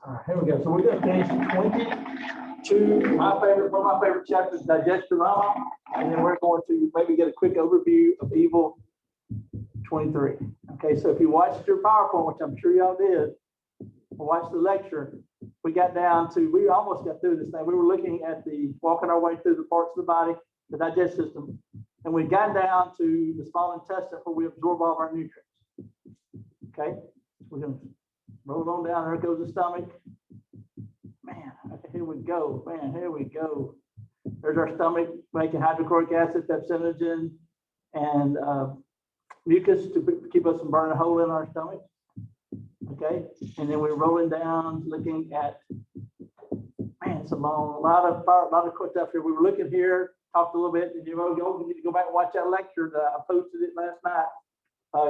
All right, here we go. So we're going to finish 22, one of my favorite chapters, digestorama, and then we're going to maybe get a quick overview of evil 23. Okay, so if you watched your PowerPoint, which I'm sure y'all did, or watched the lecture, we got down to, we almost got through this thing. We were looking at walking our way through the parts of the body, the digestive system, and we got down to the small intestine where we absorb all of our nutrients. Okay, we're going to roll on down. There goes the stomach. Man, okay, here we go. Man, here we go. There's our stomach making hydrochloric acid, pepsinogen, and mucus to keep us from burning a hole in our stomach. Okay, and then we're rolling down, looking at, man, it's a lot of stuff here. We were looking here, talked a little bit, and you need to go back and watch that lecture that I posted it last night,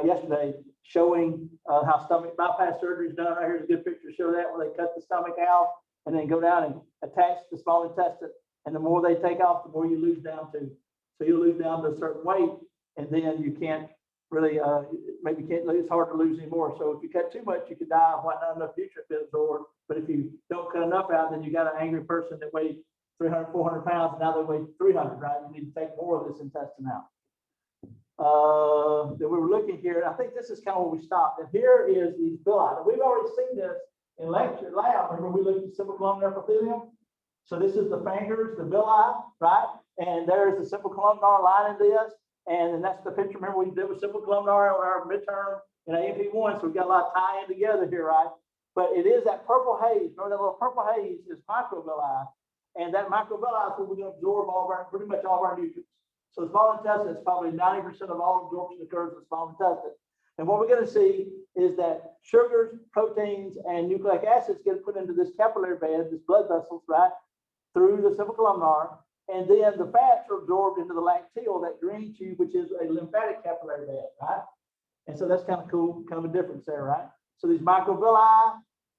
yesterday, showing how stomach bypass surgery is done. Right here's a good picture to show that, where they cut the stomach out and then go down and attach the small intestine. And the more they take off, the more you lose down to. So you lose down to a certain weight, and then you can't really, maybe can't, it's hard to lose anymore. So if you cut too much, you could die of not enough nutrient to absorb. But if you don't cut enough out, then you got an angry person that weighs 300, 400 pounds, and now they weigh 300, right? You need to take more of this intestine out. That we were looking here, and I think this is kind of where we stopped. And here is these villi. We've already seen this in lecture lab. Remember we looked at simple columnar epithelium? So this is the fingers, the villi, right? And there's the simple columnar lining this. And then that's the picture. Remember we did with simple columnar on our midterm in AP1. So we've got a lot of tie-in together here, right? But it is that purple haze. Remember that little purple haze is microvilli. And that microvilli is where we're going to absorb pretty much all of our nutrients. So the small intestine is probably 90% of all absorption occurs in the small intestine. And what we're going to see is that sugars, proteins, and nucleic acids get put into this capillary bed, this blood vessels, right, through the simple columnar. And then the fats are absorbed into the lacteal, that green tube, which is a lymphatic capillary bed, right? And so that's kind of cool, kind of a difference there, right? So these microvilli,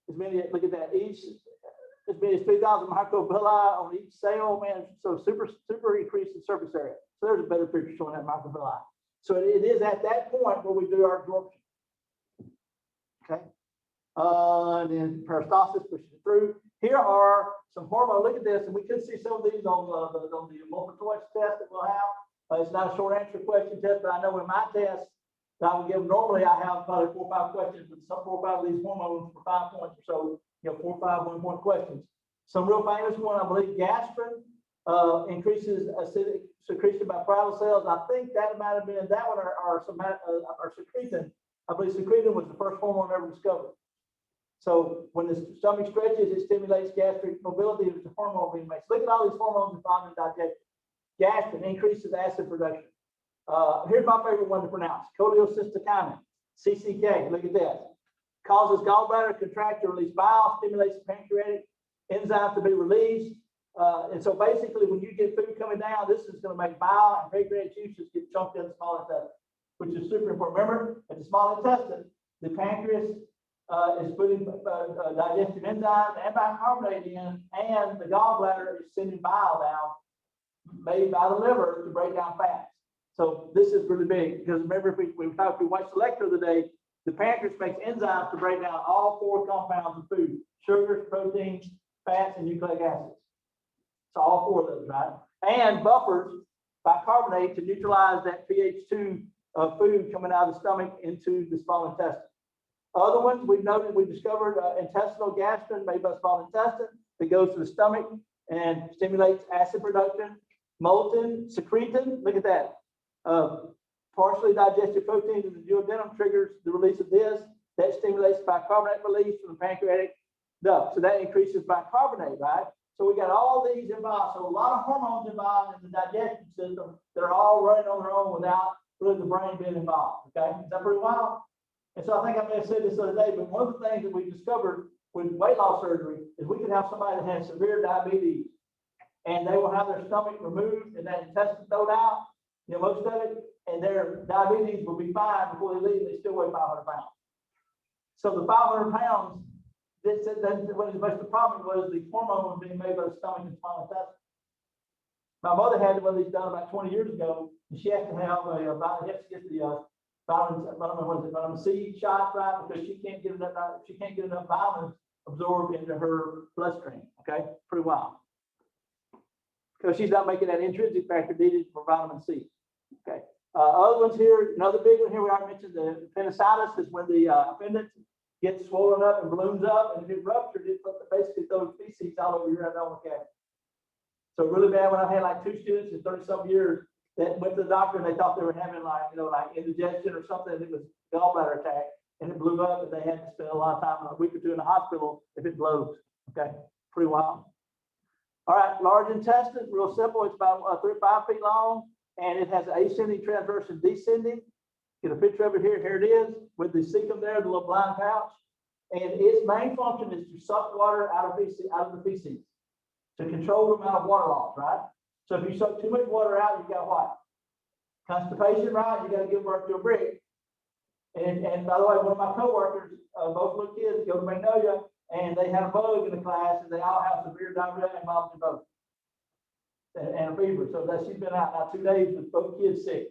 as many, look at that, as many as 3,000 microvilli on each cell, man. So super increase in surface area. So there's a better picture showing that microvilli. So it is at that point where we do our absorption. Okay. And then peristalsis pushes it through. Here are some hormones. Look at this, and we could see some of these on the multiple choice test that we'll have. It's not a short answer question test, but I know in my test that I would give normally, I have probably 4 or 5 questions, but some 4 or 5 of these hormones for 5 points or so. 4 or 5 1-point questions. Some real famous one, I believe, gastrin increases acidic secretion by parietal cells. I think that might have been that one or secretin. I believe secretin was the first hormone ever discovered. So when the stomach stretches, it stimulates gastric mobility. It's a hormone being made. So look at all these hormones involved in digestion. Gastrin increases acid production. Here's my favorite one to pronounce: cholecystokinin, CCK. Look at this. Causes gallbladder to contract to release bile, stimulates the pancreatic enzymes to be released. And so basically, when you get food coming down, this is going to make bile and pancreatic juices get chunked in the small intestine, which is super important. Remember, at the small intestine, the pancreas is putting digestive enzymes and bicarbonate in, and the gallbladder is sending bile down, made by the liver to break down fats. So this is really big, because remember, if we watched the lecture the other day, the pancreas makes enzymes to break down all 4 compounds of food: sugars, proteins, fats, and nucleic acids. So all 4 of those, right? And buffers bicarbonate to neutralize that pH2 of food coming out of the stomach into the small intestine. Other ones we discovered intestinal gastrin made by the small intestine that goes to the stomach and stimulates acid production. Molten secretin, look at that. Partially digested proteins in the duodenum triggers the release of this. That stimulates bicarbonate release from the pancreatic duct. So that increases bicarbonate, right? So we got all these involved. So a lot of hormones involved in the digestion system that are all running on their own without really the brain being involved. Okay, is that pretty wild? And so I think I may have said this the other day, but one of the things that we discovered with weight loss surgery is we could have somebody that has severe diabetes, and they will have their stomach removed and that intestine thrown out, most of it, and their diabetes will be fine before they leave. They still weigh 500 pounds. So the 500 pounds, what is most the problem was the hormone being made by the stomach and small intestine. My mother had one of these done about 20 years ago, and she has to have she has to get the vitamin C shots, right? Because she can't get enough vitamins absorbed into her bloodstream. Okay, pretty wild. Because she's not making that intrinsic factor needed for vitamin C. Okay. Other ones here, another big one here we already mentioned, the appendicitis is when the appendix gets swollen up and balloons up, and if it ruptured, it basically throws feces all over your abdominal cavity. So really bad when I had like 2 students in 30-some years that went to the doctor and they thought they were having like indigestion or something, and it was gallbladder attack, and it blew up, and they had to spend a lot of time, a week or 2 in the hospital if it blows. Okay, pretty wild. All right, large intestine, real simple. It's about 3 to 5 feet long, and it has ascending, transverse, and descending. Get a picture of it here. Here it is with the cecum there, the little blind pouch. And its main function is to suck water out of the feces, to control the amount of water loss, right? So if you suck too much water out, you got what? Constipation, right? You got to give birth to a brick. And by the way, one of my coworkers, both little kids, go to Magnolia, and they had a bug in the class, and they all have severe diarrhea and vomiting both, and a fever. So that she's been out now 2 days with both kids sick.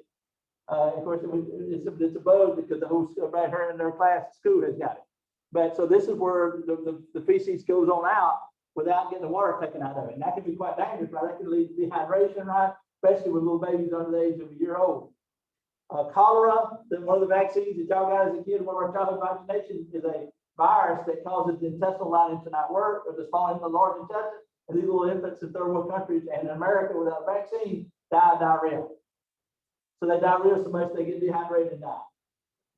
Of course, it's a bug because the whole right her in their class at school has got it. But so this is where the feces goes on out without getting the water taken out of it, and that can be quite dangerous, right? That can lead to dehydration, right? Especially with little babies under the age of a year old. Cholera, one of the vaccines that y'all got as a kid, one of our childhood vaccinations, is a virus that causes the intestinal lining to not work, or the small and the large intestine. And these little infants in third world countries and in America without a vaccine die of diarrhea. So they diarrhea so much they get dehydrated and die.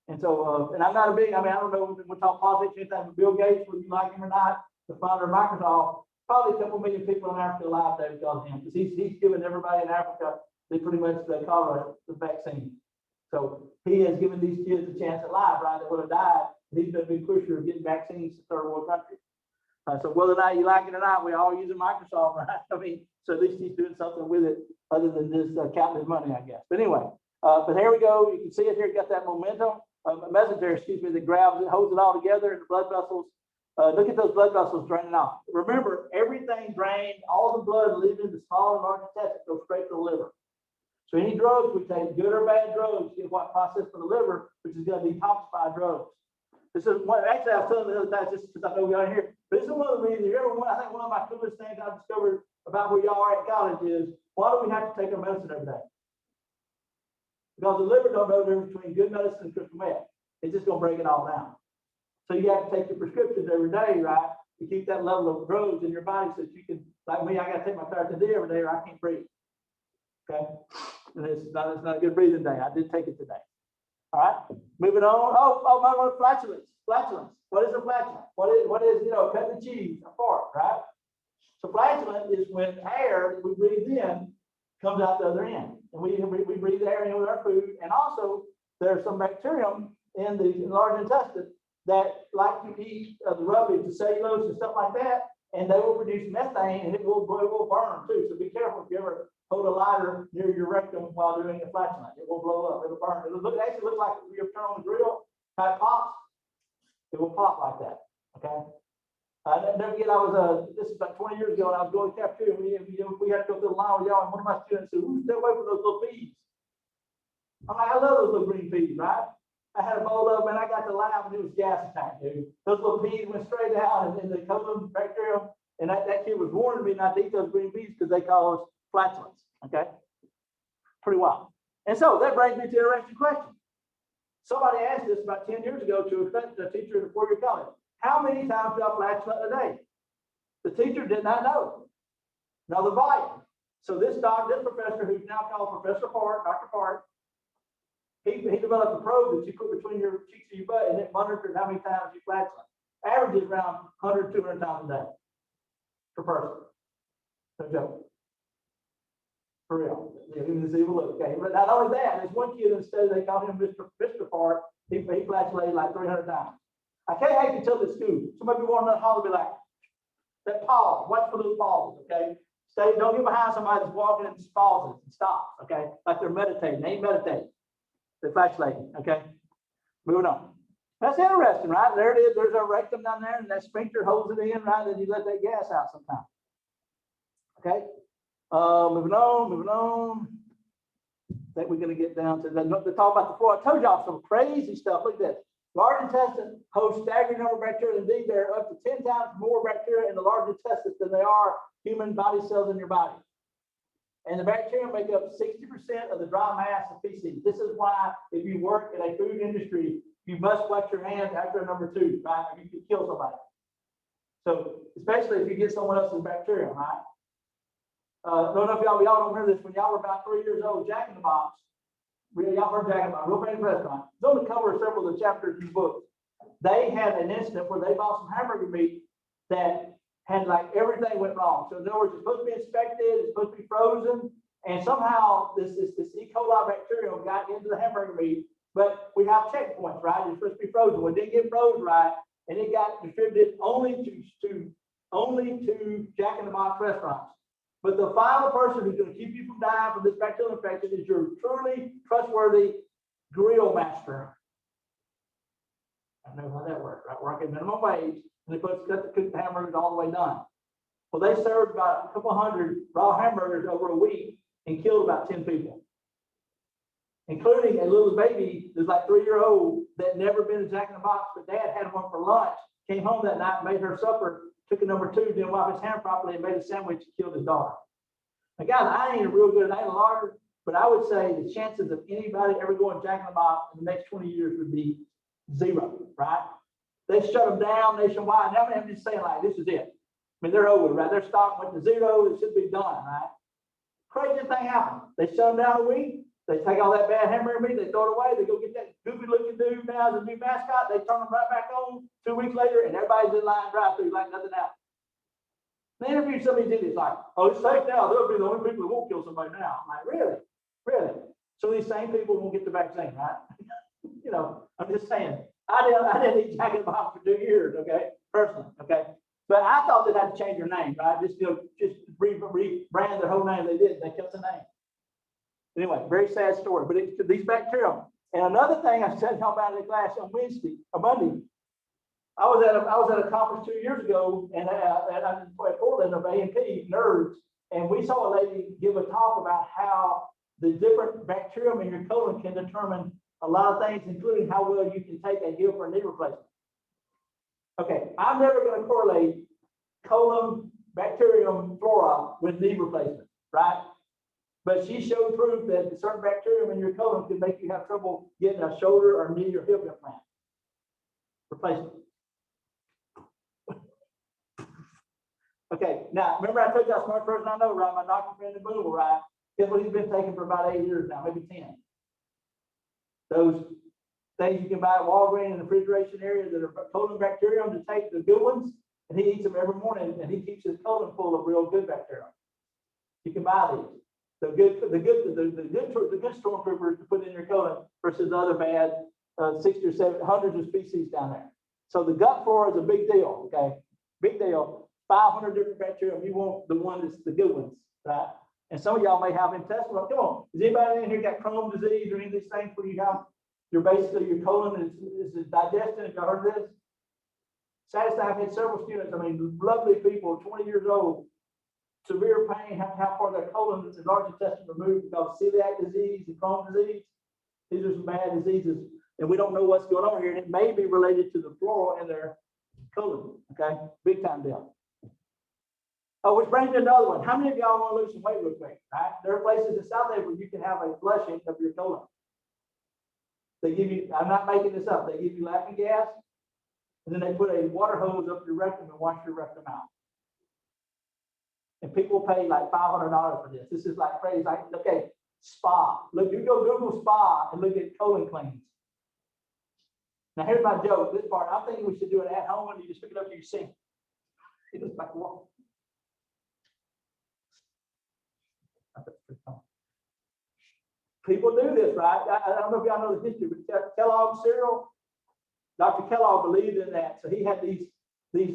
And so, and I'm not a big, I don't know, we'll talk politics anytime, but Bill Gates, whether you like him or not, the founder of Microsoft, probably a couple million people in Africa alive there because of him, because he's given everybody in Africa, they pretty much cholera the vaccine. So he has given these kids a chance at life, right? They would have died. He's been a big pusher of getting vaccines to third world countries. So whether or not you like it or not, we're all using Microsoft, right? So at least he's doing something with it other than just counting his money, I guess. But anyway, but here we go. You can see it here, got that momentum, messenger, that grabs it, holds it all together in the blood vessels. Look at those blood vessels draining off. Remember, everything drained, all the blood leaving the small and large intestine goes straight to the liver. So any drugs we take, good or bad drugs, get what processed for the liver, which is going to detoxify drugs. This is one, actually, I was telling the other time, just because I know we are here, but this is one of the reasons, I think one of my coolest things I've discovered about where y'all are at college is, why do we have to take our medicine every day? Because the liver don't know the difference between good medicine and crystal meth. It's just going to break it all down. So you have to take your prescriptions every day, right? To keep that level of drugs in your body so that you can, like me, I got to take my Claritin D every day or I can't breathe. Okay? And it's not a good breathing day. I did take it today. All right, moving on. My flatulence. Flatulence. What is a flatulence? What is cutting the cheese apart, right? So flatulence is when air that we breathe in comes out the other end, and we breathe air in with our food, and also there's some bacterium in the large intestine that like to eat the rubbish, the cellulose, and stuff like that, and they will produce methane, and it will burn too. So be careful if you ever hold a lighter near your rectum while doing a flatulence. It will blow up. It'll burn. It'll actually look like if you turn on the grill, how it pops. It will pop like that. Okay. Never forget, this is about 20 years ago, and I was going to the cafeteria. We had to go through the line with y'all, and one of my students said, "Stay away from those little peas." I'm like, I love those little green peas, right? I had a bowl of them, and I got to laugh, and it was gas attack, dude. Those little peas went straight out, and they coated them bacterium. And that kid was warning me not to eat those green peas because they cause flatulence. Okay, pretty wild. And so that brings me to an interesting question. Somebody asked this about 10 years ago to a teacher in a four-year college. How many times do I flatulence a day? The teacher did not know. Now the volume. So this professor, who's now called Professor Park, Dr. Park, he developed a probe that you put between your cheeks and your butt, and it monitors how many times you flatulence. Average is around 100, 200 times a day per person. No joke. For real. Even this evil look. Okay. But not only that, there's one kid in the study, they called him Mr. Park. He flatulated like 300 times. I can't hate to tell this school. Some of you want to know, be like, that pause. Watch for those pauses, okay? Don't get behind somebody that's walking and just pauses and stops, okay? Like they're meditating. They ain't meditating. They're flatulating, okay? Moving on. That's interesting, right? There it is. There's a rectum down there, and that sphincter holds it in, right? And you let that gas out sometimes. Okay? Moving on. think we're going to get down to the talk about the floor. I told y'all some crazy stuff. Look at this. Large intestine hosts staggering number of bacteria. Indeed, there are up to 10 times more bacteria in the large intestine than there are human body cells in your body. And the bacteria make up 60% of the dry mass of feces. This is why if you work in a food industry, you must wash your hands after number 2, right? Or you could kill somebody. So especially if you get someone else's bacteria, right? I don't know if y'all don't remember this. When y'all were about 3 years old, Jack in the Box, y'all heard Jack in the Box, real famous restaurant. It's on the cover of several of the chapters in the book. They had an incident where they bought some hamburger meat that had like everything went wrong. So in other words, it's supposed to be inspected, it's supposed to be frozen, and somehow this E. coli bacterium got into the hamburger meat. But we have checkpoints, right? It's supposed to be frozen. Well, it didn't get frozen right, and it got distributed only to Jack in the Box restaurants. But the final person who's going to keep you from dying from this bacterial infection is your truly trustworthy grill master. I know how that works, right? Working minimum wage, and they cut the hamburgers all the way done. Well, they served about a couple hundred raw hamburgers over a week and killed about 10 people, including a little baby that's like 3-year-old that never been to Jack in the Box, but dad had one for lunch, came home that night, made her supper, took a number 2, didn't wipe his hand properly, and made a sandwich and killed his daughter. Now, guys, I ain't real good, I ain't a lawyer, but I would say the chances of anybody ever going Jack in the Box in the next 20 years would be 0, right? They shut them down nationwide. Now I'm just saying, like, this is it. I mean, they're over, right? Their stock went to 0, it should be done, right? Crazy thing happened. They shut them down a week. They take all that bad hamburger meat, they throw it away, they go get that goofy looking dude now as a new mascot, they turn them right back on 2 weeks later, and everybody's in line drive-through like nothing happened. They interviewed some of these idiots like, oh, it's safe now, they'll be the only people who won't kill somebody now. I'm like, really? Really? So these same people won't get the vaccine, right? You know, I'm just saying, I didn't eat Jack in the Box for 2 years, okay, personally, okay? But I thought they'd have to change their name, right? Just rebrand their whole name. They did, they kept the name. Anyway, very sad story, but these bacteria. And another thing I said about in the class on Monday, I was at a conference 2 years ago, and I in Portland of A&P nerds, and we saw a lady give a talk about how the different bacterium in your colon can determine a lot of things, including how well you can take a heel for a knee replacement. Okay, I'm never going to correlate colon bacterium flora with knee replacement, right? But she showed proof that certain bacterium in your colon can make you have trouble getting a shoulder or knee or hip implant replacement. Okay, now remember I told you how smart person I know, right? My doctor friend in Boonville, right? Guess what he's been taking for about 8 years now, maybe 10. Those things you can buy at Walgreens in the refrigeration area that are colon bacterium to take the good ones, and he eats them every morning, and he keeps his colon full of real good bacteria. You can buy these. The good stormtroopers to put in your colon versus the other bad 60 or 70 hundreds of species down there. So the gut flora is a big deal, okay? Big deal. 500 different bacteria. You want the one that's the good ones, right? And some of y'all may have intestinal. Come on, has anybody in here got Crohn's disease or any of these things where you have your colon is digesting? Have you heard of this? Saddest I've had several students. I mean, lovely people, 20 years old. Severe pain, how far their colon and large intestine removed because of celiac disease and Crohn's disease. These are some bad diseases, and we don't know what's going on here, and it may be related to the flora in their colon. Okay, big time deal. Oh, which brings me to another one. How many of y'all want to lose some weight real quick? Right? There are places in South Africa where you can have a flushing of your colon. They give you, I'm not making this up, they give you laughing gas, and then they put a water hose up your rectum and wash your rectum out. And people pay like $500 for this. This is like crazy. Like, okay, spa. Look, you go Google spa and look at colon cleans. Now here's my joke. This part, I'm thinking we should do it at home and you just pick it up to your sink. It looks like water. People do this, right? I don't know if y'all know the history, but Kellogg cereal, Dr. Kellogg believed in that. So he had these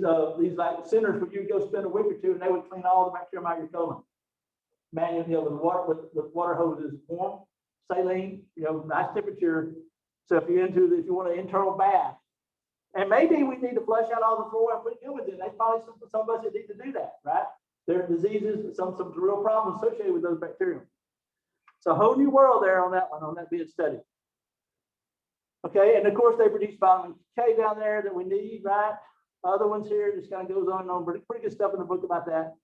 like centers where you go spend a week or two and they would clean all the bacteria out of your colon. Manually, with water with water hoses, warm, saline, nice temperature. So if you want an internal bath, and maybe we need to flush out all the flora and put humans in. There's probably some of us that need to do that, right? There are diseases, some real problems associated with those bacteria. It's a whole new world there on that one, on that being studied. Okay, and of course they produce vitamin K down there that we need, right? Other ones here just kind of goes on and on. Pretty good stuff in the book about that.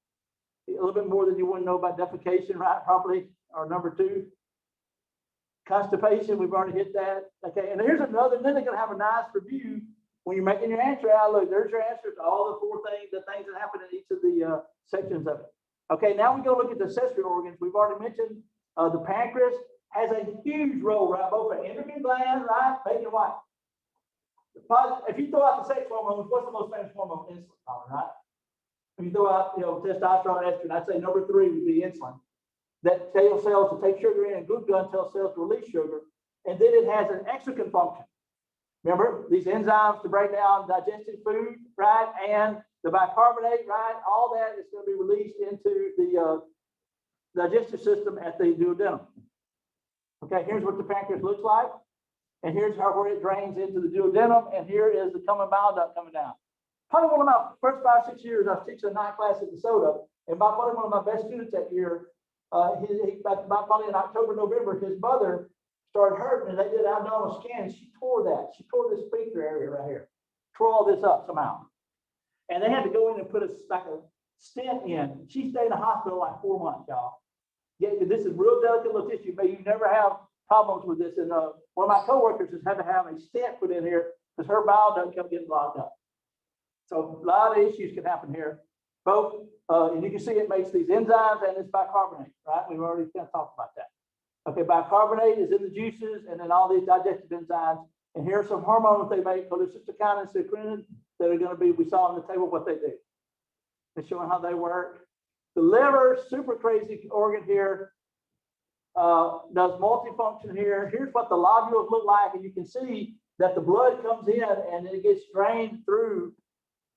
A little bit more than you want to know about defecation, right? Properly, or number 2. Constipation, we've already hit that. Okay, and here's another, and then they're going to have a nice review when you're making your answer out. Look, there's your answers to all the 4 things, the things that happen in each of the sections of it. Okay, now we go look at the accessory organs. We've already mentioned the pancreas has a huge role, right? Both an endocrine gland, right? Making what? If you throw out the sex hormones, what's the most famous hormone? Insulin, right? If you throw out, testosterone, estrogen, I'd say number 3 would be insulin. That tells cells to take sugar in, and glucagon tells cells to release sugar. And then it has an exocrine function. Remember, these enzymes to break down digested food, right? And the bicarbonate, right? All that is going to be released into the digestive system at the duodenum. Okay, here's what the pancreas looks like. And here's where it drains into the duodenum. And here is the common bile duct coming down. Probably one of my first 5 or 6 years, I was teaching a night class at DeSoto. And probably one of my best students that year, probably in October, November, his mother started hurting, and they did abdominal scan. She tore that. She tore this sphincter area right here, tore all this up somehow. And they had to go in and put a stent in. She stayed in the hospital like 4 months, y'all. Yeah, this is real delicate little tissue, but you never have problems with this. And one of my coworkers has had to have a stent put in here because her bile duct kept getting blocked up. So a lot of issues can happen here. Both, and you can see it makes these enzymes and this bicarbonate, right? We've already kind of talked about that. Okay, bicarbonate is in the juices and then all these digestive enzymes. And here are some hormones they make, cholecystokinin and secretin, that are going to be, we saw on the table what they do. They're showing how they work. The liver, super crazy organ here, does multifunction here. Here's what the lobules look like, and you can see that the blood comes in and it gets drained through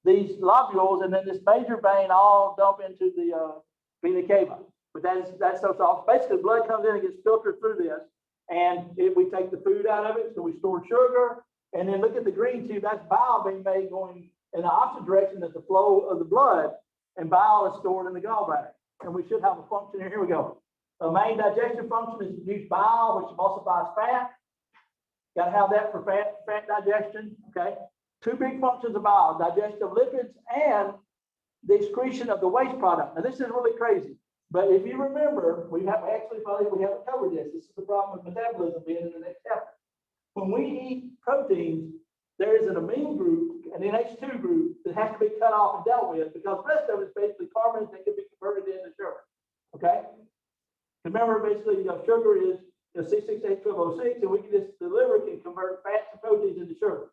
these lobules, and then this major vein all dump into the vena cava. But that's so soft. Basically, blood comes in and gets filtered through this, and we take the food out of it, so we store sugar. And then look at the green tube. That's bile being made going in the opposite direction as the flow of the blood, and bile is stored in the gallbladder. And we should have a function here. Here we go. The main digestion function is to produce bile, which emulsifies fat. Got to have that for fat digestion. Okay. 2 big functions of bile: digestion of lipids and the excretion of the waste product. Now, this is really crazy. But if you remember, we haven't covered this. This is the problem with metabolism being in the next chapter. When we eat proteins, there is an amine group, an NH2 group, that has to be cut off and dealt with, because the rest of it is basically carbons that can be converted into sugar. Okay? Remember, basically, sugar is C6H12O6, and the liver can convert fats and proteins into sugar.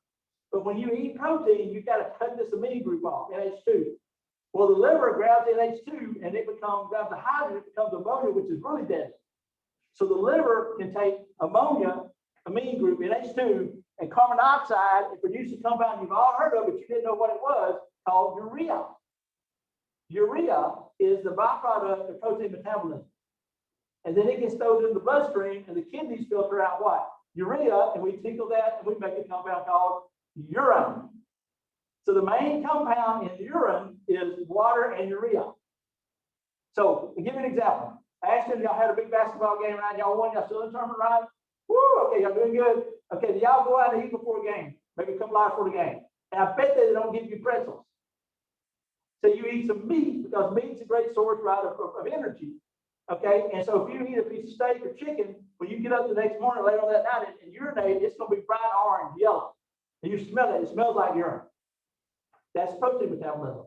But when you eat protein, you got to cut this amine group off, NH2. Well, the liver grabs NH2 and it grabs the hydrogen, it becomes ammonia, which is really deadly. So the liver can take ammonia, amine group, NH2, and carbon dioxide and produce a compound you've all heard of, but you didn't know what it was, called urea. Urea is the byproduct of protein metabolism. And then it gets stowed in the bloodstream, and the kidneys filter out what? Urea, and we tickle that, and we make a compound called urine. So the main compound in urine is water and urea. So to give you an example, Ashton, y'all had a big basketball game, right? Y'all won, y'all still in the tournament, right? Woo, okay, y'all doing good. Okay, do y'all go out and eat before a game? Maybe a couple hours before the game. And I bet they don't give you pretzels. So you eat some meat, because meat's a great source, right, of energy. Okay, and so if you eat a piece of steak or chicken, when you get up the next morning, later on that night, and urinate, it's going to be bright orange, yellow. And you smell it, it smells like urine. That's protein metabolism.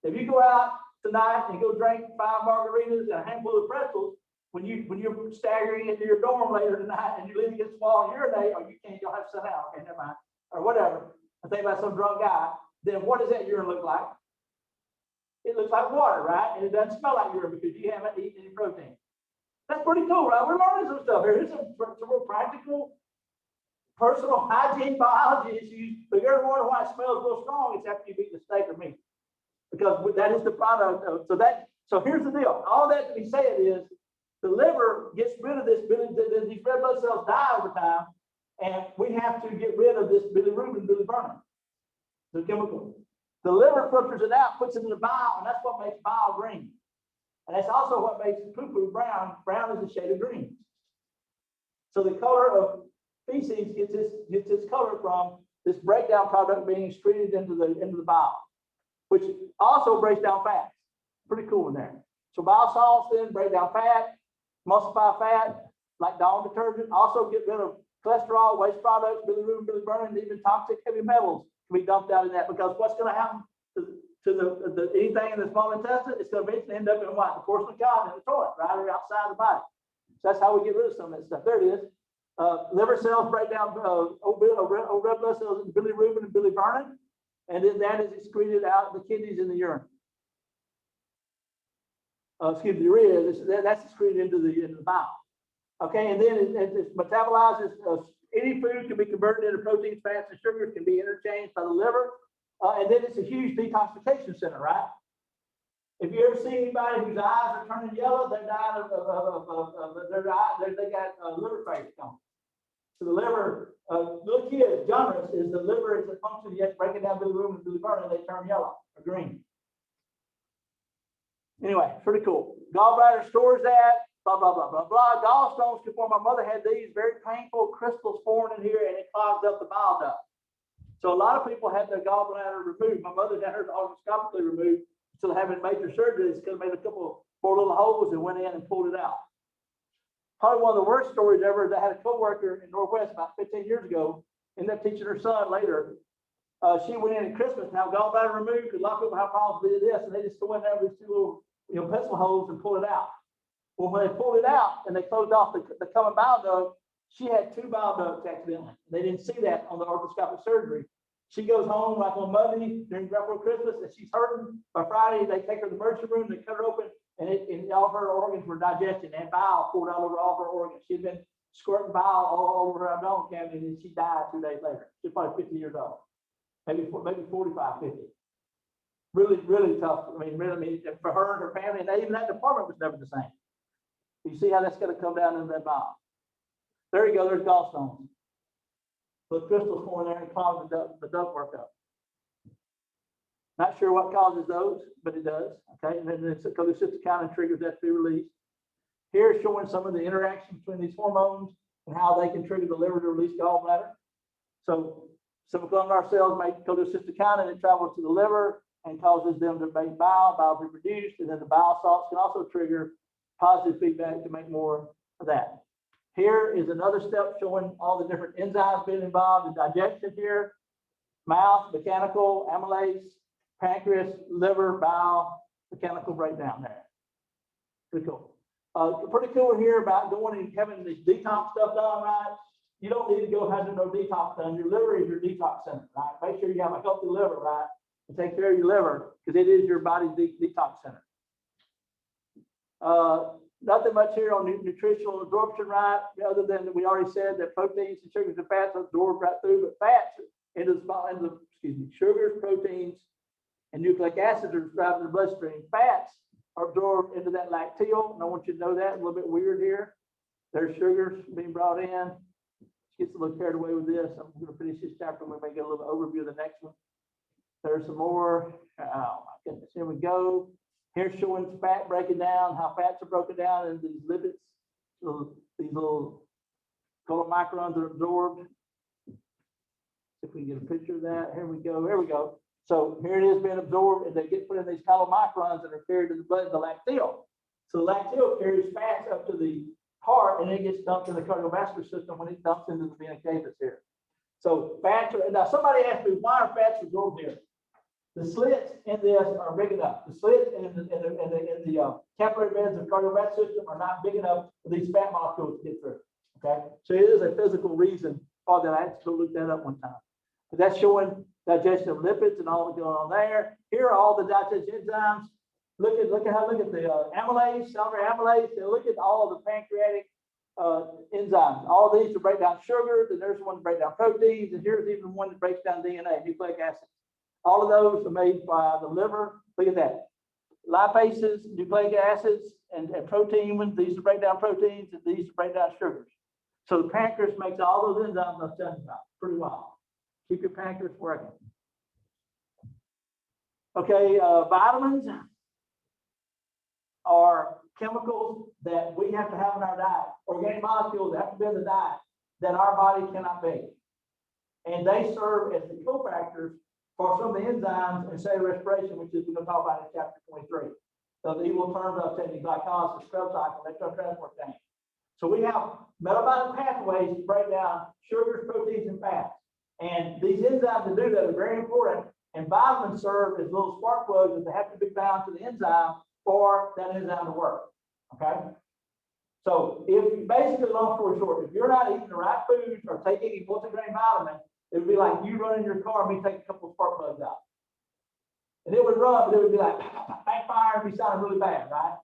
If you go out tonight and go drink 5 margaritas and a handful of pretzels, when you're staggering into your dorm later tonight and you leave to get swallowed and urinate, or you'll have to sit down, okay, never mind, or whatever. I think about some drunk guy, then what does that urine look like? It looks like water, right? And it doesn't smell like urine because you haven't eaten any protein. That's pretty cool, right? We're learning some stuff here. Here's some real practical, personal hygiene biology issues. But you're wondering why it smells real strong. It's after you've eaten a steak or meat, because that is the product of. So here's the deal. All that to be said is the liver gets rid of this. These red blood cells die over time, and we have to get rid of this bilirubin, biliverdin, the chemical. The liver filters it out, puts it in the bile, and that's what makes bile green. And that's also what makes poo-poo brown. Brown is a shade of green. So the color of feces gets its color from this breakdown product being excreted into the bile, which also breaks down fats. Pretty cool in there. So bile salts then break down fat, emulsify fat, like Dawn detergent, also get rid of cholesterol, waste products, bilirubin, bilirubin, and even toxic heavy metals can be dumped out in that, because what's going to happen to the anything in the small intestine, it's going to eventually end up in what? The porcelain cod in the toilet, right, or outside the body. So that's how we get rid of some of that stuff. There it is. Liver cells break down old red blood cells into bilirubin and biliverdin, and then that is excreted out of the kidneys in the urine. Excuse me, urea, that's excreted into the bile. Okay, and then it metabolizes, any food can be converted into proteins, fats, and sugars, can be interchanged by the liver. And then it's a huge detoxification center, right? If you ever see anybody whose eyes are turning yellow, they died they got liver failure coming. So the liver, little kids, jaundice is the liver is a function, you have to break it down bilirubin and biliverdin, and they turn yellow or green. Anyway, pretty cool. Gallbladder stores that, blah, blah, blah, blah, blah. Gallstones can form. My mother had these very painful crystals formed in here, and it clogs up the bile duct. So a lot of people had their gallbladder removed. My mother had hers arthroscopically removed, so having major surgeries, could have made a couple, 4 little holes and went in and pulled it out. Probably one of the worst stories ever is I had a coworker in Northwest about 15 years ago, ended up teaching her son later. She went in at Christmas and had gallbladder removed, because a lot of people have problems with this, and they just go in there with these 2 little pencil holes and pull it out. Well, when they pulled it out and they closed off the common bile duct, she had 2 bile ducts accidentally. They didn't see that on the arthroscopic surgery. She goes home like on Monday during before Christmas, and she's hurting. By Friday, they take her to the emergency room, they cut her open, and all her organs were digested, and bile poured all over all her organs. She'd been squirting bile all over her abdominal cavity, and she died 2 days later. She's probably 50 years old, maybe 45, 50. Really, really tough. I mean, for her and her family, and even that department was never the same. You see how that's going to come down into that bile. There you go. There's gallstones. The crystals form there and clog the ductwork up. Not sure what causes those, but it does. Okay, and then the cholecystokinin triggers that to be released. Here, showing some of the interaction between these hormones and how they can trigger the liver to release gallbladder. So, subclinical cells make cholecystokinin, and it travels to the liver and causes them to make bile. Bile be produced, and then the bile salts can also trigger positive feedback to make more of that. Here is another step showing all the different enzymes being involved in digestion here. Mouth, mechanical, amylase, pancreas, liver, bile, mechanical breakdown there. Pretty cool. Pretty cool here about going and having this detox stuff done, right? You don't need to go have no detox done. Your liver is your detox center, right? Make sure you have a healthy liver, right? And take care of your liver, because it is your body's detox center. Nothing much here on nutritional absorption, right? Other than we already said that proteins and sugars and fats are absorbed right through, but fats sugars, proteins, and nucleic acids are driving the bloodstream. Fats are absorbed into that lacteal, and I want you to know that. A little bit weird here. There's sugars being brought in. Gets a little carried away with this. I'm going to finish this chapter. We may get a little overview of the next one. There's some more. Oh my goodness, here we go. Here's showing fat breaking down, how fats are broken down into these lipids. So these little chylomicrons are absorbed. If we can get a picture of that, here we go. Here we go. So here it is being absorbed, and they get put in these chylomicrons that are carried to the blood, the lacteal. So the lacteal carries fats up to the heart, and it gets dumped in the cardiovascular system when it dumps into the vena cava here. So fats are, now somebody asked me, why are fats absorbed here? The slits in this are big enough. The slits in the capillary beds of the cardiovascular system are not big enough for these fat molecules to get through. Okay, so it is a physical reason for that. I had to go look that up one time. But that's showing digestion of lipids and all that's going on there. Here are all the digestion enzymes. Look at the amylase, salivary amylase, and look at all of the pancreatic enzymes. All of these to break down sugars, and there's one to break down proteins, and here's even one that breaks down DNA, nucleic acids. All of those are made by the liver. Look at that. Lipases, nucleic acids, and protein ones. These to break down proteins, and these to break down sugars. So the pancreas makes all those enzymes I was telling you about. Pretty wild. Keep your pancreas working. Okay, vitamins are chemicals that we have to have in our diet, organic molecules that have to be in the diet that our body cannot make. And they serve as the cofactors for some of the enzymes in cellular respiration, which is we're going to talk about in chapter 23. So the evil terms of taking glycolysis, Krebs cycle, electron transport chain. So we have metabolic pathways to break down sugars, proteins, and fats. And these enzymes to do that are very important. And vitamins serve as little spark plugs that they have to be bound to the enzyme for that enzyme to work. Okay? So if basically, long story short, if you're not eating the right foods or taking a multigrain vitamin, it would be like you running your car and me taking a couple of spark plugs out. And it would run, but it would be like backfire and be sounding really bad, right?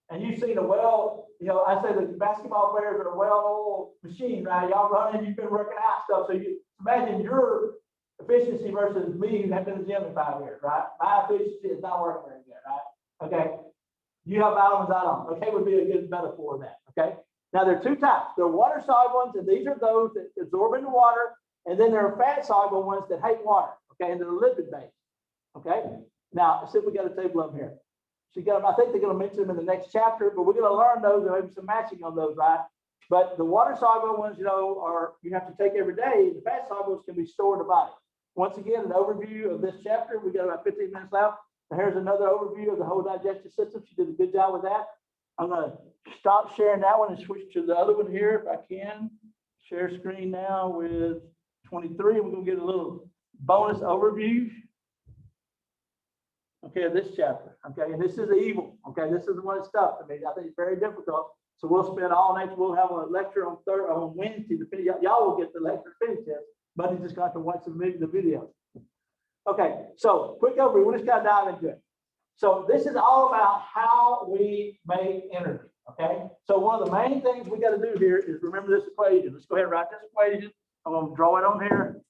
And you've seen a I say the basketball players are a well-oiled machine, right? Y'all running, you've been working out stuff. So you imagine your efficiency versus me who have been in the gym in 5 years, right? My efficiency is not working very good, right? Okay. You have vitamins I don't. Okay, would be a good metaphor of that. Okay. Now there are two types. There are water soluble ones, and these are those that absorb into water, and then there are fat soluble ones that hate water. Okay, and they're lipid based. Okay. Now let's see if we got a table of them here. So you got, I think they're going to mention them in the next chapter, but we're going to learn those. There may be some matching on those, right? But the water soluble ones, are you have to take every day. The fat solubles can be stored in the body. Once again, an overview of this chapter. We got about 15 minutes left. And here's another overview of the whole digestive system. She did a good job with that. I'm going to stop sharing that one and switch to the other one here if I can. Share screen now with 23. We're going to get a little bonus overview. Okay, this chapter. Okay, and this is the evil. Okay, this is the one that's tough to me. I think it's very difficult. So we'll spend all night. We'll have a lecture on Wednesday. Y'all will get the lecture to finish this, but you just got to watch the video. Okay, so quick overview. We're just gonna dive into it. So this is all about how we make energy. Okay, so one of the main things we got to do here is remember this equation. Let's go ahead and write this equation. I'm going to draw it on here.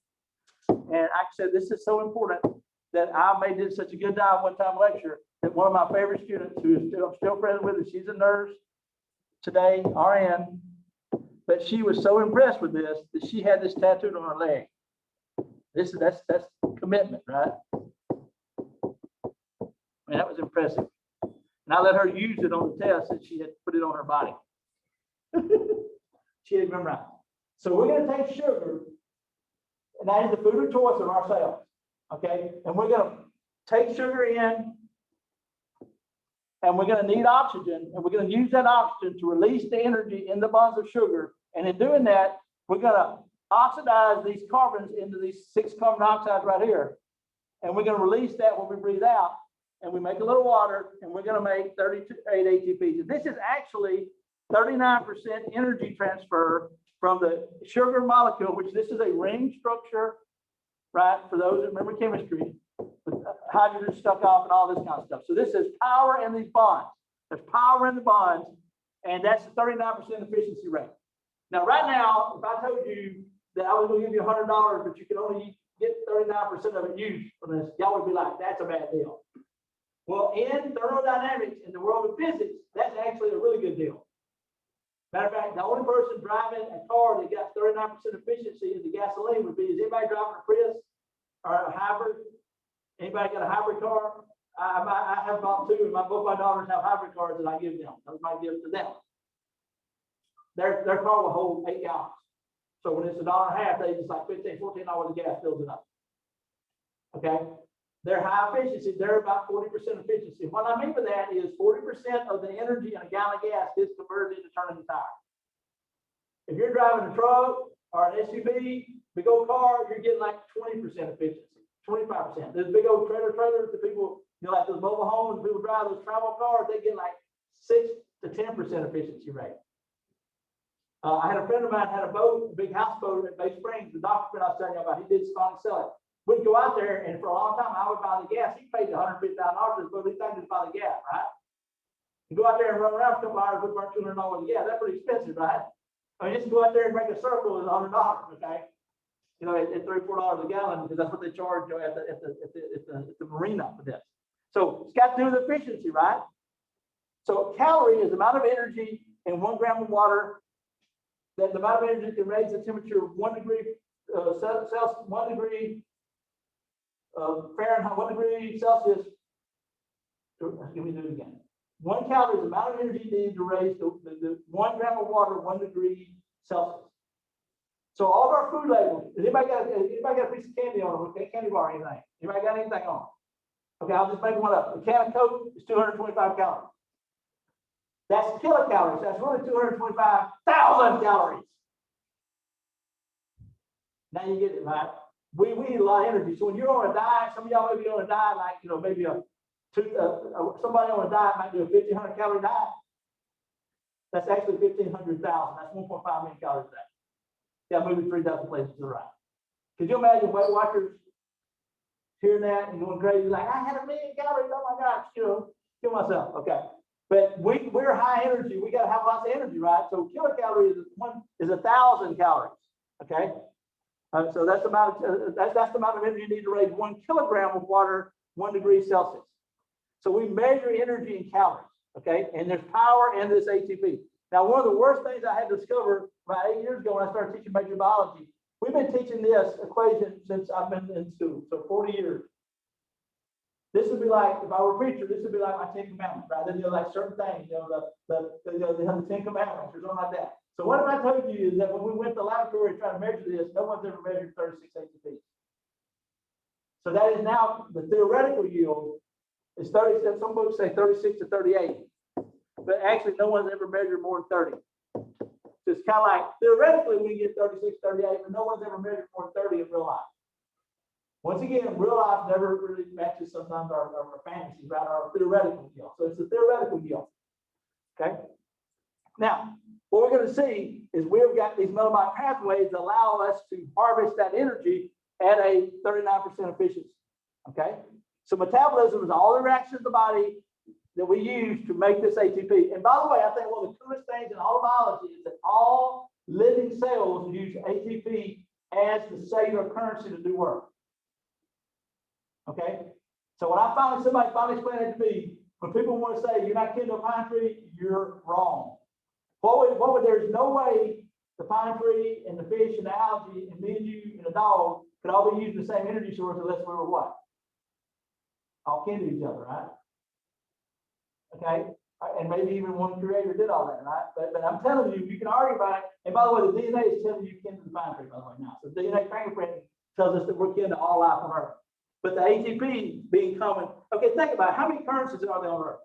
And like I said, this is so important that I made this such a good job one time lecture that one of my favorite students, who is still friends with us, she's a nurse today, RN, but she was so impressed with this that she had this tattooed on her leg. That's commitment, right? I mean, that was impressive. And I let her use it on the test, and she had put it on her body. She didn't memorize. So we're going to take sugar, and that is the food of choice of our cells. Okay, and we're going to take sugar in, and we're going to need oxygen, and we're going to use that oxygen to release the energy in the bonds of sugar. And in doing that, we're going to oxidize these carbons into these 6 carbon dioxides right here. And we're going to release that when we breathe out, and we make a little water, and we're going to make 38 ATPs. And this is actually 39% energy transfer from the sugar molecule, which this is a ring structure, right? For those that remember chemistry, with hydrogen stuck off and all this kind of stuff. So this is power in these bonds. There's power in the bonds, and that's the 39% efficiency rate. Now, right now, if I told you that I was going to give you $100, but you can only get 39% of it used for this, y'all would be like, that's a bad deal. Well, in thermodynamics, in the world of physics, that's actually a really good deal. Matter of fact, the only person driving a car that got 39% efficiency in the gasoline would be, is anybody driving a Prius or a hybrid? Anybody got a hybrid car? I have about 2, and both my daughters have hybrid cars that I give them. Those might give to them. Their car will hold 8 gallons. So when it's $1.50, they just like $15, $14 of gas fills it up. Okay? They're high efficiency. They're about 40% efficiency. What I mean by that is 40% of the energy in a gallon of gas is converted into turning the tire. If you're driving a truck or an SUV, big old car, you're getting like 20% efficiency, 25%. Those big old trailers, the people, like those mobile homes, people drive those travel cars, they get like 6 to 10% efficiency rate. I had a friend of mine had a boat, a big houseboat at Bay Springs. The doctor I was telling you about, he did finally sell it. We'd go out there, and for a long time, I would buy the gas. He paid $150,000 for this boat. At least I just buy the gas, right? You go out there and run around for a couple hours, we burn $200 of gas. That's pretty expensive, right? I mean, just go out there and make a circle is $100, okay? At $3 or $4 a gallon, because that's what they charge at the marina for this. So it's got to do with efficiency, right? So calorie is the amount of energy in 1 gram of water. That the amount of energy can raise the temperature 1 degree Celsius, 1 degree Fahrenheit, 1 degree Celsius. Let me do it again. 1 calorie is the amount of energy needed to raise the 1 gram of water 1 degree Celsius. So all of our food labels, anybody got a piece of candy on it, candy bar or anything? Anybody got anything on it? Okay, I'll just make one up. A can of Coke is 225 calories. That's kilocalories. That's really 225,000 calories. Now you get it, right? We need a lot of energy. So when you're on a diet, some of y'all may be on a diet, like, you know, maybe somebody on a diet might do a 1,500 calorie diet. That's actually 1,500,000. That's 1.5 million calories a day. Yeah, moving 3,000 places to the right. Could you imagine Weight Watchers hearing that and going crazy, like, I had 1 million calories, oh my gosh, you know, kill myself. Okay. But we're high energy, we got to have lots of energy, right? So kilocalorie is 1,000 calories. Okay. So that's the amount of, that's the amount of energy you need to raise 1 kilogram of water 1 degree Celsius. So we measure energy in calories. Okay. And there's power in this ATP. Now, one of the worst things I had to discover about 8 years ago when I started teaching major biology, we've been teaching this equation since I've been in school, so 40 years. This would be like, if I were a preacher, this would be like my 10 commandments, right? Then, you know, like certain things, you know, they have the 10 commandments or something like that. So what if I told you is that when we went to the laboratory trying to measure this, no one's ever measured 36 ATP. So that is now the theoretical yield is 37. Some folks say 36 to 38, but actually no one's ever measured more than 30. So it's kind of like theoretically we get 36, 38, but no one's ever measured more than 30 in real life. Once again, real life never really matches sometimes our fantasies, right? Our theoretical yield. So it's a theoretical yield. Okay. Now, what we're going to see is we've got these metabolic pathways that allow us to harvest that energy at a 39% efficiency. Okay. So metabolism is all the reactions of the body that we use to make this ATP. And by the way, I think one of the coolest things in all of biology is that all living cells use ATP as the cellular currency to do work. Okay, so when somebody finally explained it to me, when people want to say you're not kin to a pine tree, you're wrong. There's no way the pine tree and the fish and the algae and me and you and the dog could all be using the same energy source unless we were what? All kin to each other, right? Okay, and maybe even one creator did all that, right? But I'm telling you, you can argue about it. And by the way, the DNA is telling you kin to the pine tree, by the way, now. So DNA fingerprint tells us that we're kin to all life on Earth. But the ATP being common, okay, think about it. How many currencies are there on Earth?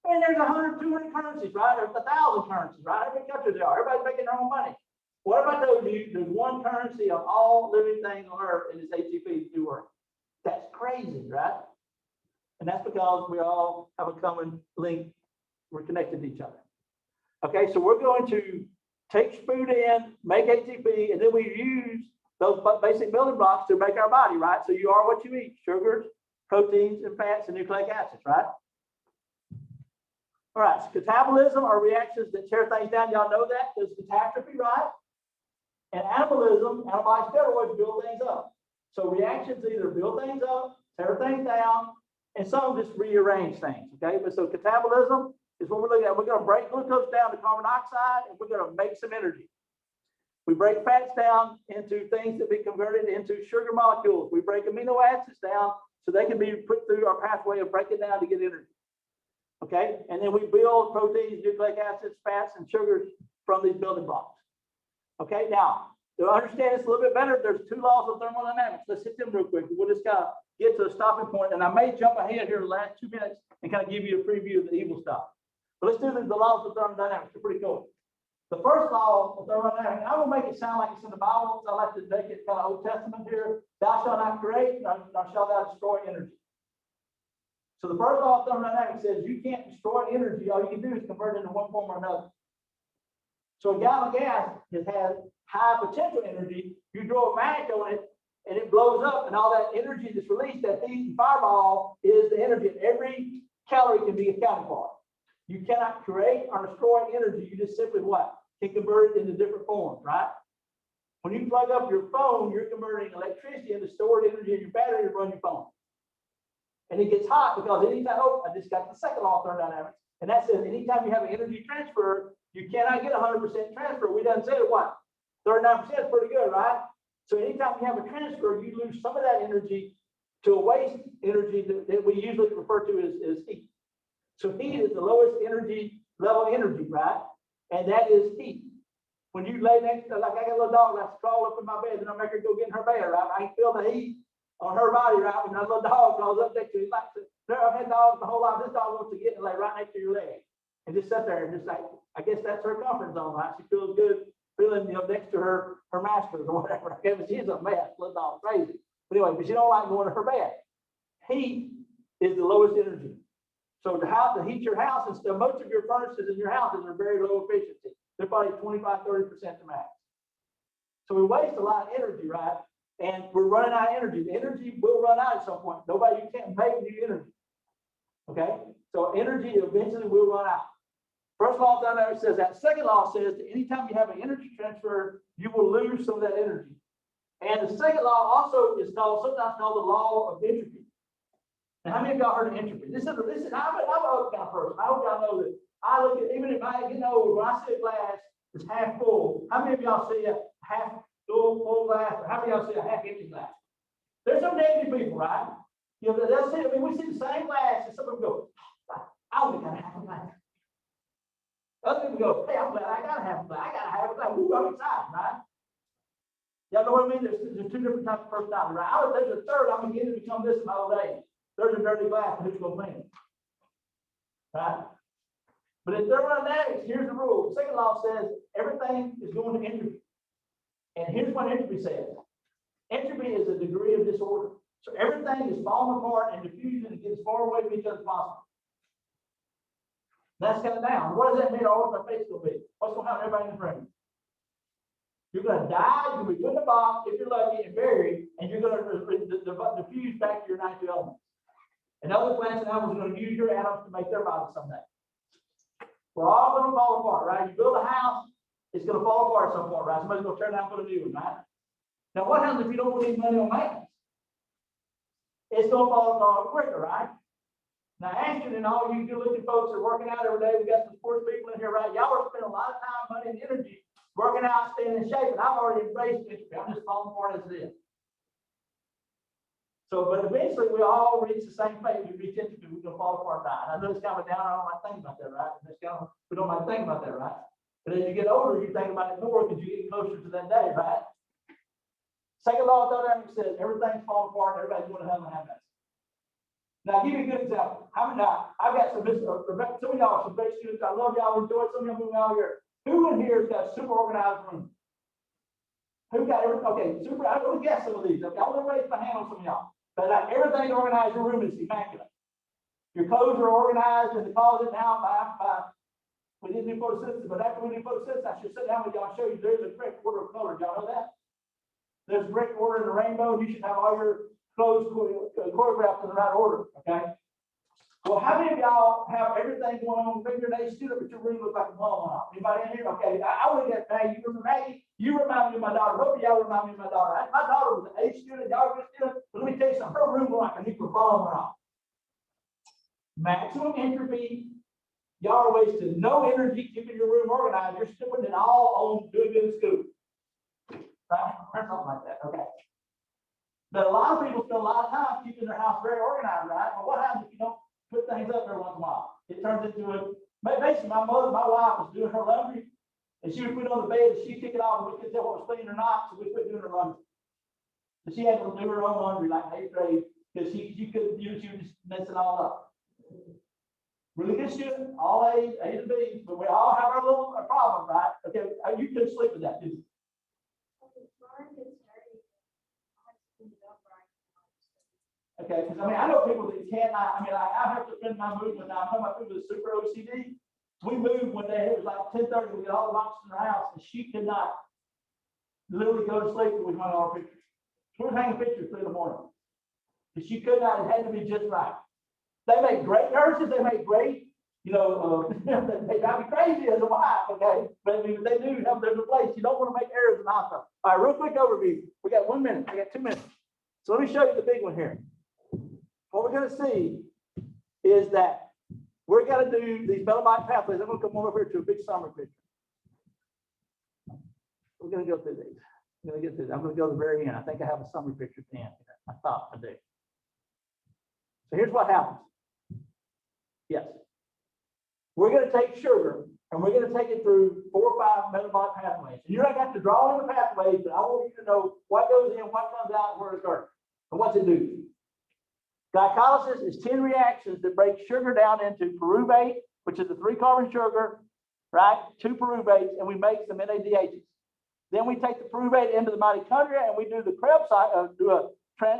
I mean, there's 100, 200 currencies, right? There's 1,000 currencies, right? Every country they are. Everybody's making their own money. What if I told you there's one currency of all living things on Earth and it's ATP to do work? That's crazy, right? And that's because we all have a common link. We're connected to each other. Okay, so we're going to take food in, make ATP, and then we use those basic building blocks to make our body, right? So you are what you eat: sugars, proteins, and fats, and nucleic acids, right? All right, so catabolism are reactions that tear things down. Y'all know that. There's catastrophe, right? And anabolism, anabolic steroids, build things up. So reactions either build things up, tear things down, and some just rearrange things, okay? But so catabolism is what we're looking at. We're going to break glucose down to carbon dioxide, and we're going to make some energy. We break fats down into things that be converted into sugar molecules. We break amino acids down so they can be put through our pathway of breaking down to get energy. Okay, and then we build proteins, nucleic acids, fats, and sugars from these building blocks. Okay, now to understand this a little bit better, there's 2 laws of thermodynamics. Let's hit them real quick. We'll just kind of get to a stopping point, and I may jump ahead here in the last 2 minutes and kind of give you a preview of the evil stuff. But let's do the laws of thermodynamics. They're pretty cool. The first law of thermodynamics, I will make it sound like it's in the Bible, so I like to make it kind of Old Testament here. Thou shalt not create, nor shalt thou destroy energy. So the first law of thermodynamics says you can't destroy energy. All you can do is convert it into one form or another. So a gallon of gas has high potential energy. You throw a match on it, and it blows up, and all that energy that's released, that heat fireball, is the energy. Every calorie can be accounted for. You cannot create or destroy energy. You just simply what? Can convert it into different forms, right? When you plug up your phone, you're converting electricity into stored energy in your battery to run your phone. And it gets hot because anytime, I just got the second law of thermodynamics, and that says anytime you have an energy transfer, you cannot get 100% transfer. We done said it what? 39% is pretty good, right? So anytime you have a transfer, you lose some of that energy to a waste energy that we usually refer to as heat. So heat is the lowest energy level energy, right? And that is heat. When you lay next to, like I got a little dog that's crawl up in my bed, and I make her go get in her bed, right? I can feel the heat on her body, right? When that little dog crawls up next to me, like, I've had dogs the whole life. This dog wants to get and lay right next to your leg and just sit there and just like, I guess that's her comfort zone, right? She feels good feeling, next to her masters or whatever. Okay, but she's a mess, little dog, crazy. But anyway, but she don't like going to her bed. Heat is the lowest energy. So to heat your house and stuff, most of your furnaces in your houses are very low efficiency. They're probably 25–30% the max. So we waste a lot of energy, right? And we're running out of energy. The energy will run out at some point. You can't make new energy. Okay? So energy eventually will run out. First law down there says that. Second law says that anytime you have an energy transfer, you will lose some of that energy. And the second law also is sometimes called the law of entropy. Now, how many of y'all heard of entropy? I'm an old kind of person. I hope y'all know that. I look at, even if I get old, when I see a glass that's half full, how many of y'all see a half full glass, or how many of y'all see a half empty glass? There's some negative people, right? They'll see, we see the same glass, and some of them go, I only got a half a glass. Other people go, hey, I'm glad I got a half a glass. I got a half a glass. Ooh, I'm excited, right? Y'all know what I mean? There's two different types of personality, right? There's a third, I'm beginning to become this in my old age. There's a dirty glass, and who's going to clean it? Right? But in thermodynamics, here's the rule. The second law says everything is going to entropy. And here's what entropy says. Entropy is a degree of disorder. So everything is falling apart and diffusing and gets far away from each other as possible. That's cut down. What does that mean? Or what's my face going to be? What's going to happen to everybody in the room? You're going to die, you're going to be put in a box, if you're lucky, and buried, and you're going to diffuse back to your natural elements. And other plants and animals are going to use your atoms to make their bodies someday. We're all going to fall apart, right? You build a house, it's going to fall apart at some point, right? Somebody's going to turn down and put a new one, right? Now, what happens if you don't put any money on maintenance? It's going to fall apart quicker, right? Now, Ashton and all you good-looking folks are working out every day. We got some sports people in here, right? Y'all are spending a lot of time, money, and energy working out, staying in shape, and I've already embraced entropy. I'm just falling apart as it is. So, but eventually we all reach the same fate. We reach entropy, we're going to fall apart now. And I know it's kind of a down. I don't like thinking about that, right? We don't like thinking about that, right? But as you get older, you think about it more because you get closer to that day, right? Second law of thermodynamics says everything's falling apart and everybody's going to hell and have that. Now, I'll give you a good example. I've got some of y'all are some great students. I love y'all, enjoy it. Some of y'all moving out here. Who in here has got a super organized room? Who got everything? Okay, super. I'm going to guess some of these. Okay, I'm going to raise my hand on some of y'all. But everything organized, your room is immaculate. Your clothes are organized in the closet now by we didn't do photosynthesis, but after we do photosynthesis, I should sit down with y'all and show you there's a great order of colors. Y'all know that? There's a great order in the rainbow. You should have all your clothes choreographed in the right order. Okay. Well, how many of y'all have everything going on? Maybe you're an A student, but your room looks like a ball off. Anybody in here? Okay. I want to get Maggie. You remember Maggie? You remind me of my daughter. Both of y'all remind me of my daughter. My daughter was an A student. Y'all were a student. But let me tell you something. Her room looked like a nuclear bomb went off. Maximum entropy. Y'all are wasting no energy keeping your room organized. You're still putting it all on doing good in school. Right? Or something like that. Okay. But a lot of people spend a lot of time keeping their house very organized, right? But what happens if you don't put things up there once in a while? It turns into basically my wife was doing her laundry, and she would put it on the bed, and she'd kick it off, and we couldn't tell what was clean or not, so we quit doing her laundry. But she had to do her own laundry like in 8th grade, because she couldn't do it, she would just mess it all up. Really good student, all A's, A to B, but we all have our little problem, right? Okay, you couldn't sleep with that, did you? Okay, because I know people that cannot. I have to spend my movement now. I'm talking about people with super OCD. We moved one day. It was like 10:30. We got all the boxes in our house, and she could not literally go to sleep until we hung all our pictures. She was hanging pictures through the morning, but she could not. It had to be just right. They make great nurses. They make great, they drive me crazy as a wife. Okay, but they do have there's a place. You don't want to make errors in the hospital. All right, real quick overview. We got 1 minute. I got 2 minutes. So let me show you the big one here. What we're going to see is that we're going to do these metabolic pathways. I'm going to come over here to a big summary picture. We're going to go through these. I'm going to get through. I'm going to go to the very end. I think I have a summary picture at the end. I thought I do. So here's what happens. Yes. we're going to take sugar and we're going to take it through 4 or 5 metabolic pathways. And you're not going to have to draw in the pathways, but I want you to know what goes in, what comes out, where it occurs, and what's it do. Glycolysis is 10 reactions that break sugar down into pyruvate, which is a 3-carbon sugar, right? 2 pyruvates, and we make some NADHs. Then we take the pyruvate into the mitochondria and we do the Krebs cycle, do a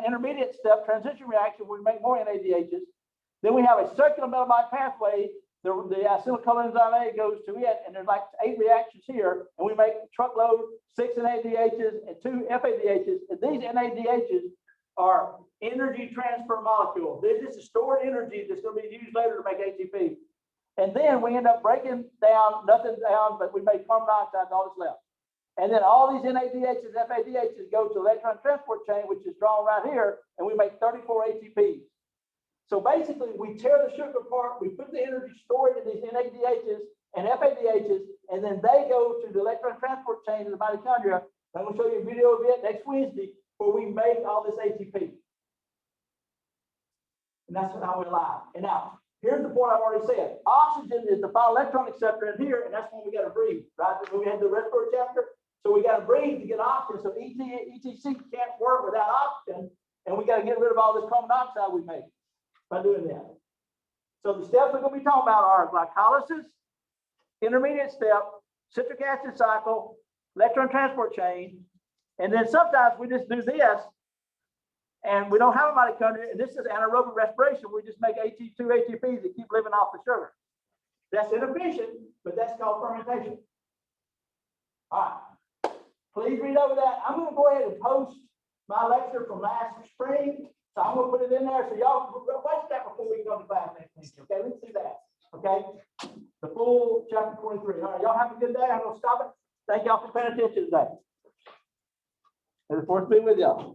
intermediate step transition reaction. We make more NADHs. Then we have a circular metabolic pathway. The acetylcholinesterase A goes to it, and there's like 8 reactions here, and we make truckload 6 NADHs and 2 FADHs. And these NADHs are energy transfer molecules. They're just stored energy that's going to be used later to make ATP. And then we end up breaking down, nothing down, but we make carbon dioxide, all that's left. And then all these NADHs, FADHs go to the electron transport chain, which is drawn right here, and we make 34 ATPs. So basically, we tear the sugar apart, we put the energy stored in these NADHs and FADHs, and then they go to the electron transport chain in the mitochondria. I'm going to show you a video of it next Wednesday, where we make all this ATP. And that's how we're alive. And now, here's the point I've already said. Oxygen is the final electron acceptor in here, and that's when we got to breathe, right? When we had the respiratory chapter. So we got to breathe to get oxygen. So ETC can't work without oxygen, and we got to get rid of all this carbon dioxide we make by doing that. So the steps we're going to be talking about are glycolysis, intermediate step, citric acid cycle, electron transport chain, and then sometimes we just do this, and we don't have a mitochondria, and this is anaerobic respiration. We just make AT2 ATPs that keep living off the sugar. That's inefficient, but that's called fermentation. All right. Please read over that. I'm going to go ahead and post my lecture from last spring. So I'm going to put it in there. So y'all watch that before we go to class next week. Okay, let's see that. Okay, the full chapter 23. All right, y'all have a good day. I'm going to stop it. Thank y'all for paying attention today. And the fourth be with y'all.